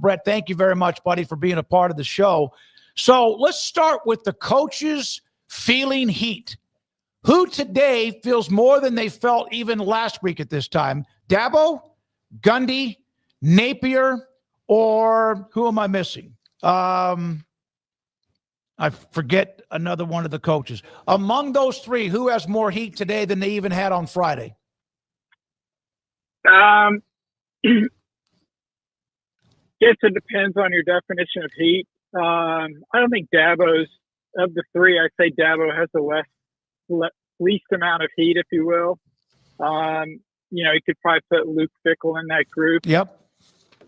Brett, thank you very much, buddy, for being a part of the show. So let's start with the coaches feeling heat. Who today feels more than they felt even last week at this time? Dabo, Gundy, Napier, or who am I missing? I forget another one of the coaches. Among those three, who has more heat today than they even had on Friday? Guess it depends on your definition of heat. I don't think Dabo's, of the three, I'd say Dabo has the least amount of heat, if you will. You could probably put Luke Fickell in that group. Yep.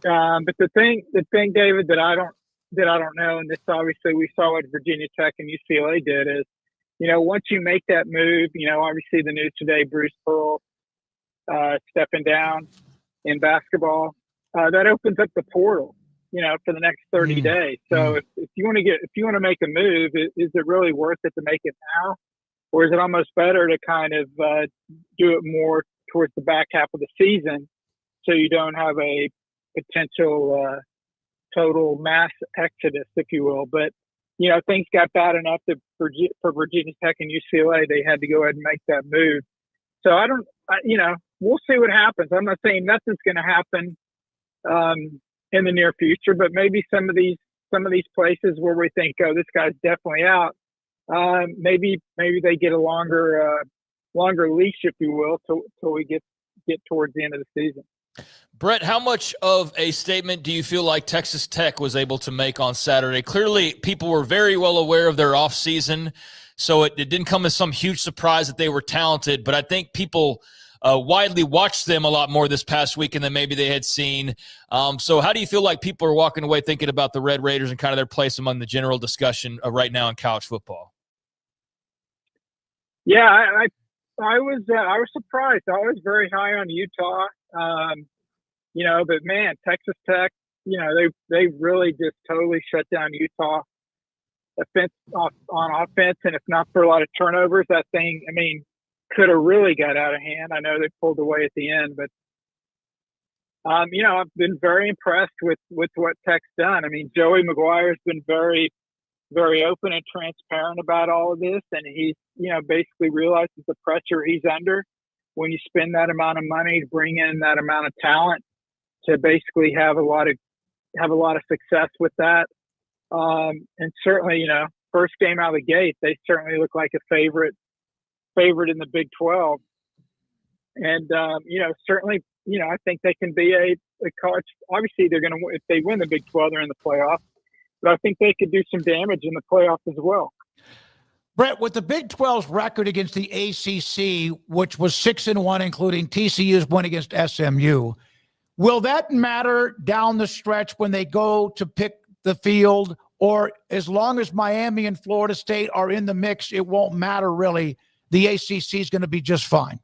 But the thing, David, that I don't know, and this obviously we saw what Virginia Tech and UCLA did is, once you make that move, obviously the news today, Bruce Pearl stepping down in basketball, that opens up the portal, for the next 30 days. So if you want to make a move, is it really worth it to make it now? Or is it almost better to kind of do it more towards the back half of the season so you don't have a potential total mass exodus, if you will? But, things got bad enough that for Virginia Tech and UCLA, they had to go ahead and make that move. So we'll see what happens. I'm not saying nothing's going to happen in the near future, but maybe some of these places where we think, oh, this guy's definitely out, maybe they get a longer leash, if you will, till we get towards the end of the season. Brett, how much of a statement do you feel like Texas Tech was able to make on Saturday? Clearly, people were very well aware of their offseason, so it didn't come as some huge surprise that they were talented, but I think people widely watched them a lot more this past weekend than maybe they had seen. So how do you feel like people are walking away thinking about the Red Raiders and kind of their place among the general discussion of right now in college football? Yeah, I was surprised. I was very high on Utah. But man, Texas Tech, they really just totally shut down Utah on offense. And if not for a lot of turnovers, that thing, could have really got out of hand. I know they pulled away at the end, but I've been very impressed with what Tech's done. Joey McGuire's been very, very open and transparent about all of this, and he's basically realizes the pressure he's under when you spend that amount of money to bring in that amount of talent to basically have a lot of success with that. And certainly, first game out of the gate, they certainly look like a favorite in the Big 12. And, certainly, I think they can be a college. Obviously, they're going to, if they win the Big 12, they're in the playoffs. But I think they could do some damage in the playoffs as well. Brett, with the Big 12's record against the ACC, which was 6-1, including TCU's win against SMU, will that matter down the stretch when they go to pick the field? Or as long as Miami and Florida State are in the mix, it won't matter really? The ACC is going to be just fine.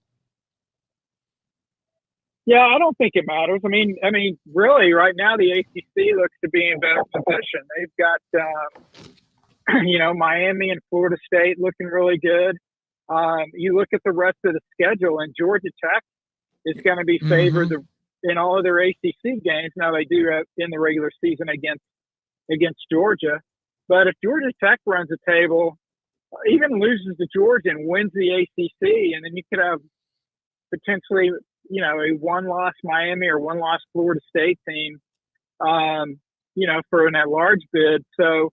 Yeah, I don't think it matters. Really, right now the ACC looks to be in better position. They've got, Miami and Florida State looking really good. You look at the rest of the schedule, and Georgia Tech is going to be favored in all of their ACC games. Now they do in the regular season against Georgia, but if Georgia Tech runs the table, even loses to Georgia and wins the ACC, and then you could have potentially, a one-loss Miami or one-loss Florida State team, for an at-large bid. So,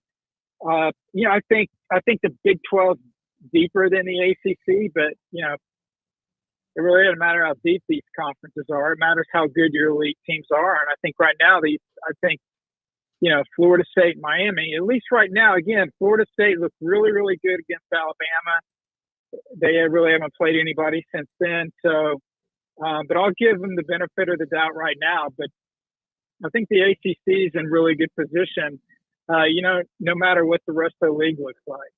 I think the Big 12 is deeper than the ACC, but, it really doesn't matter how deep these conferences are. It matters how good your elite teams are. And I think right now, Florida State and Miami, at least right now, again, Florida State looked really, really good against Alabama. They really haven't played anybody since then. So, but I'll give them the benefit of the doubt right now. But I think the ACC is in really good position, no matter what the rest of the league looks like.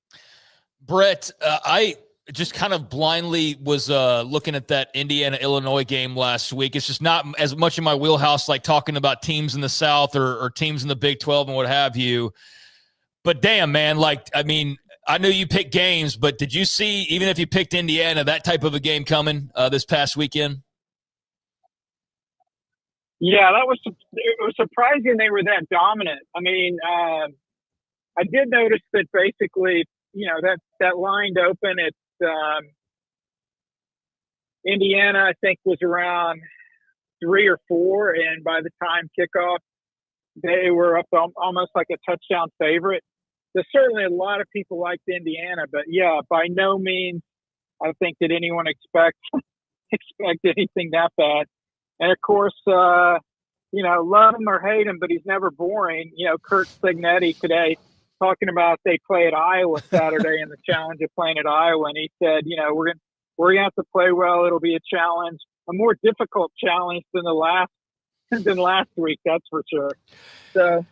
Brett, I just kind of blindly was looking at that Indiana-Illinois game last week. It's just not as much in my wheelhouse, like talking about teams in the South or teams in the Big 12 and what have you. But damn, man, I knew you picked games, but did you see, even if you picked Indiana, that type of a game coming this past weekend? Yeah, it was surprising they were that dominant. I mean, I did notice that basically, that lined open at Indiana, I think, was around 3 or 4, and by the time kickoff, they were up almost like a touchdown favorite. There's certainly a lot of people liked Indiana, but yeah, by no means I think did anyone expect anything that bad. And of course, love him or hate him, but he's never boring. Kurt Signetti today talking about they play at Iowa Saturday and the challenge of playing at Iowa, and he said, we're gonna have to play well. It'll be a challenge, a more difficult challenge than last week, that's for sure. So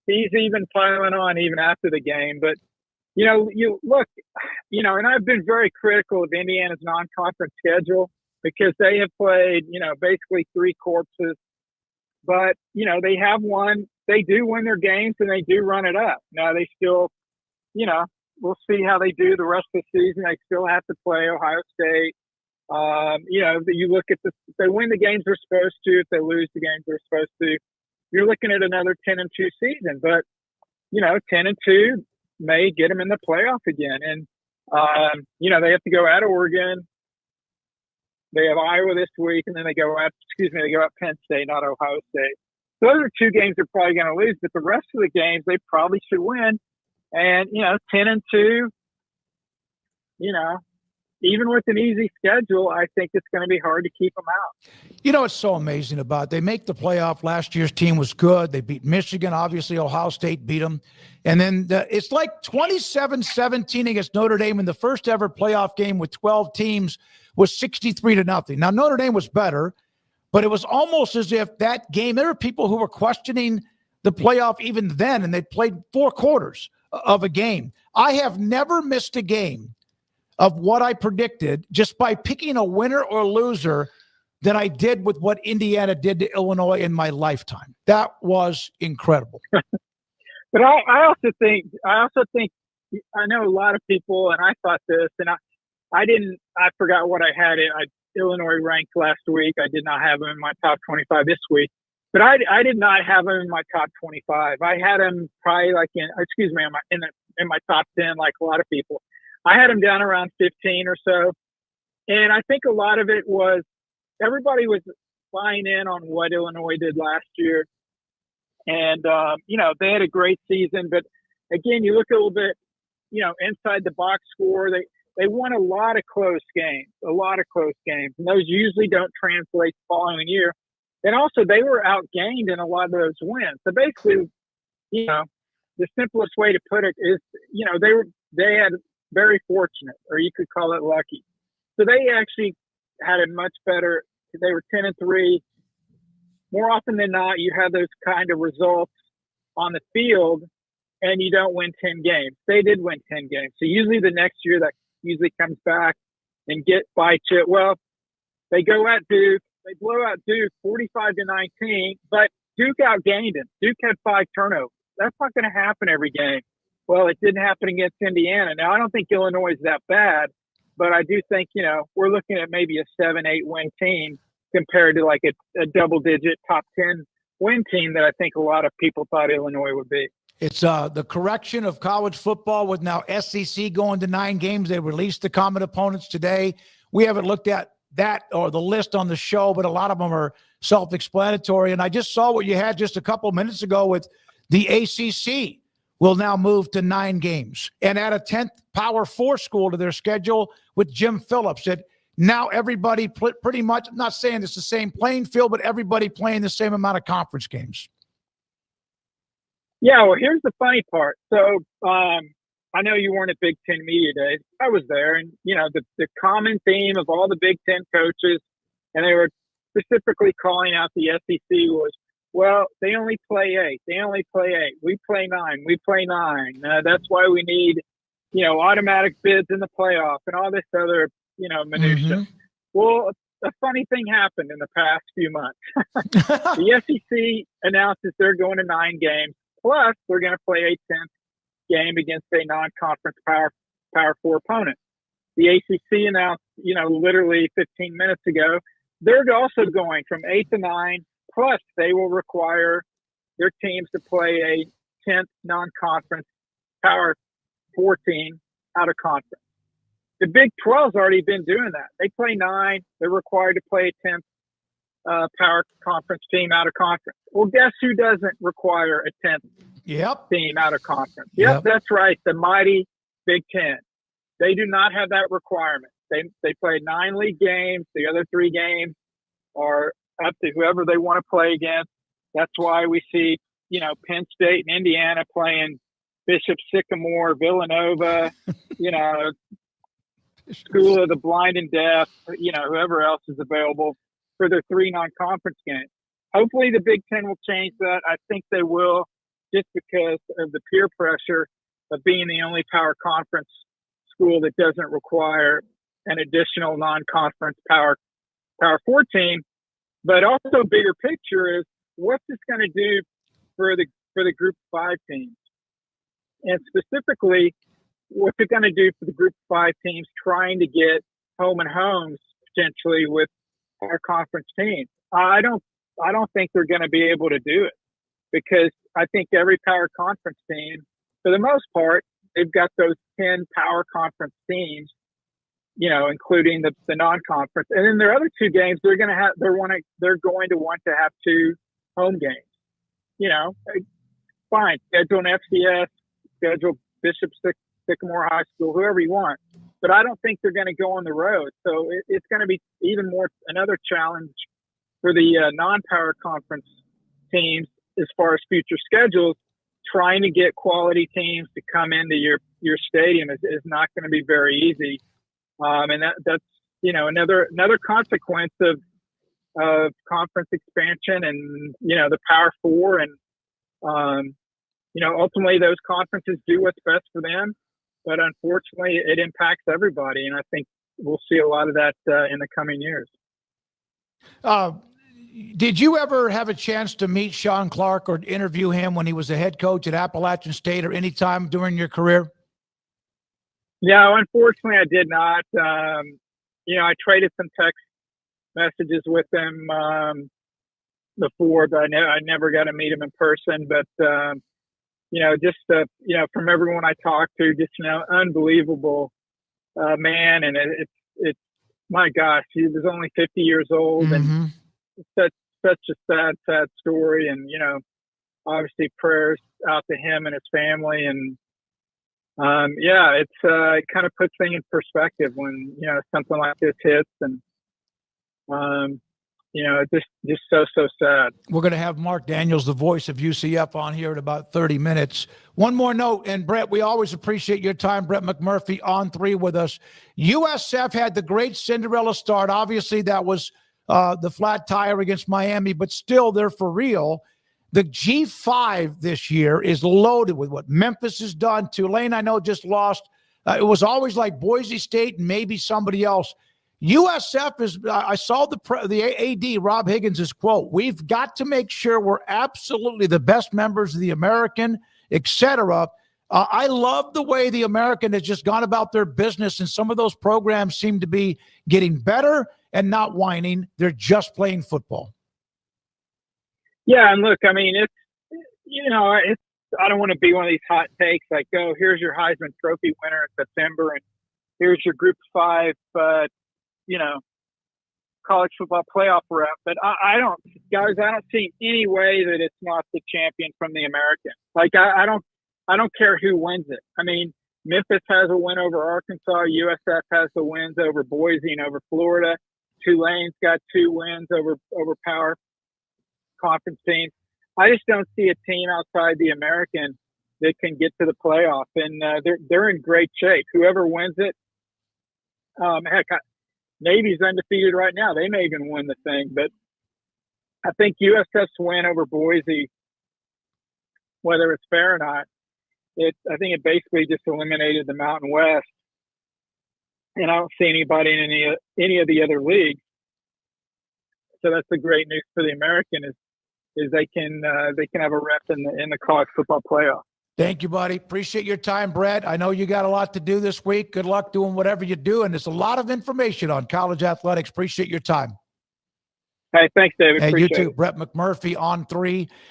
he's even piling on even after the game. But you look, and I've been very critical of Indiana's non-conference schedule because they have played, basically 3 corpses. But they have won. They do win their games and they do run it up. Now they still, we'll see how they do the rest of the season. They still have to play Ohio State. You look at if they win the games they're supposed to, if they lose the games they're supposed to, you're looking at another 10-2 season. But 10-2 may get them in the playoff again. And they have to go at Oregon. They have Iowa this week, and then they go at Penn State, not Ohio State. So those are 2 games they're probably going to lose, but the rest of the games they probably should win. And 10-2, even with an easy schedule, I think it's going to be hard to keep them out. It's so amazing about it. They make the playoff. Last year's team was good. They beat Michigan. Obviously, Ohio State beat them. And then it's like 27-17 against Notre Dame in the first ever playoff game with 12 teams was 63-0. Now, Notre Dame was better, but it was almost as if that game, there were people who were questioning the playoff even then, and they played 4 quarters of a game. I have never missed a game of what I predicted just by picking a winner or loser than I did with what Indiana did to Illinois in my lifetime. That was incredible. But I also think I know a lot of people, and I thought this, and I forgot what I had it. Illinois ranked last week. I did not have them in my top 25 this week, but I did not have them in my top 25. I had them probably in my top 10, like a lot of people. I had them down around 15 or so. And I think a lot of it was everybody was buying in on what Illinois did last year. And, they had a great season. But, again, you look a little bit, inside the box score. They won a lot of close games. And those usually don't translate the following year. And also they were outgained in a lot of those wins. So basically, the simplest way to put it is, they had very fortunate, or you could call it lucky. So they actually had a much better, they were 10-3. More often than not, you have those kind of results on the field and you don't win 10 games. They did win 10 games. So usually the next year that usually comes back and bites you. Well, they go at Duke, they blow out Duke 45-19, but Duke outgained them. Duke had 5 turnovers. That's not going to happen every game. Well, it didn't happen against Indiana. Now, I don't think Illinois is that bad, but I do think, we're looking at maybe a 7-8 win team compared to like a double-digit top 10 win team that I think a lot of people thought Illinois would be. It's the correction of college football with now SEC going to 9 games. They released the common opponents today. We haven't looked at that or the list on the show, but a lot of them are self-explanatory. And I just saw what you had just a couple minutes ago with the ACC will now move to 9 games and add a 10th Power 4 school to their schedule with Jim Phillips. That now everybody pretty much, I'm not saying it's the same playing field, but everybody playing the same amount of conference games. Yeah, well, here's the funny part. So I know you weren't at Big Ten Media Days. I was there, and, the common theme of all the Big Ten coaches, and they were specifically calling out the SEC was, well, they only play 8. They only play 8. We play 9. We play 9. That's why we need, automatic bids in the playoff and all this other, minutia. Mm-hmm. Well, a funny thing happened in the past few months. The SEC announces they're going to 9 games. Plus, they're going to play a 10th game against a non-conference Power 4 opponent. The ACC announced, literally 15 minutes ago, they're also going from 8 to 9 plus they will require their teams to play a 10th non-conference Power 4 team out of conference. The Big 12's already been doing that. They play 9. They're required to play a 10th Power Conference team out of conference. Well, guess who doesn't require a 10th team out of conference? Yep, that's right. The mighty Big 10. They do not have that requirement. They play 9 league games. The other 3 games are up to whoever they want to play against. That's why we see, Penn State and Indiana playing Bishop Sycamore, Villanova, School of the Blind and Deaf, whoever else is available for their 3 non-conference games. Hopefully the Big Ten will change that. I think they will, just because of the peer pressure of being the only power conference school that doesn't require an additional non-conference Power 4 team. But also bigger picture is what's this going to do for the Group 5 teams? And specifically, what's it going to do for the Group 5 teams trying to get home and homes potentially with our conference teams? I don't think they're going to be able to do it, because I think every power conference team, for the most part, they've got those 10 power conference teams, including the non-conference, and then their other 2 games they're going to want to have 2 home games. Fine, schedule an FCS, schedule Bishop Sycamore High School, whoever you want. But I don't think they're going to go on the road. So it's going to be even more another challenge for the non-power conference teams as far as future schedules. Trying to get quality teams to come into your stadium is not going to be very easy. And that's another consequence of conference expansion and the Power 4 and ultimately those conferences do what's best for them, but unfortunately it impacts everybody, and I think we'll see a lot of that in the coming years. Did you ever have a chance to meet Sean Clark or interview him when he was the head coach at Appalachian State or any time during your career? No, unfortunately I did not. I traded some text messages with him before, but I never got to meet him in person. But from everyone I talked to, just unbelievable man, and it's my gosh, he was only 50 years old, and such a sad story. And obviously prayers out to him and his family. And it kind of puts things in perspective when something like this hits, and just so sad. We're going to have Mark Daniels, the voice of UCF, on here in about 30 minutes. One more note, and Brett, we always appreciate your time. Brett McMurphy on 3 with us. USF had the great Cinderella start. Obviously, that was the flat tire against Miami, but still, they're for real. The G5 this year is loaded with what Memphis has done. Tulane, I know, just lost. It was always like Boise State and maybe somebody else. USF is, I saw the AD, Rob Higgins' quote, "We've got to make sure we're absolutely the best members of the American, etc." I love the way the American has just gone about their business, and some of those programs seem to be getting better and not whining. They're just playing football. Yeah, and look, I mean, I don't want to be one of these hot takes like, oh, here's your Heisman Trophy winner in September, and here's your Group 5, college football playoff rep. But I don't see any way that it's not the champion from the American. Like, I don't care who wins it. I mean, Memphis has a win over Arkansas. USF has the wins over Boise and over Florida. Tulane's got 2 wins over power conference teams. I just don't see a team outside the American that can get to the playoff, and they're in great shape. Whoever wins it, Navy's undefeated right now. They may even win the thing, but I think USF's win over Boise, whether it's fair or not, I think it basically just eliminated the Mountain West, and I don't see anybody in any of the other leagues. So that's the great news for the American is they can have a rep in the college football playoff. Thank you, buddy. Appreciate your time, Brett. I know you got a lot to do this week. Good luck doing whatever you do, and there's a lot of information on college athletics. Appreciate your time. Hey, thanks, David. Hey, you Appreciate too. it. Brett McMurphy on 3.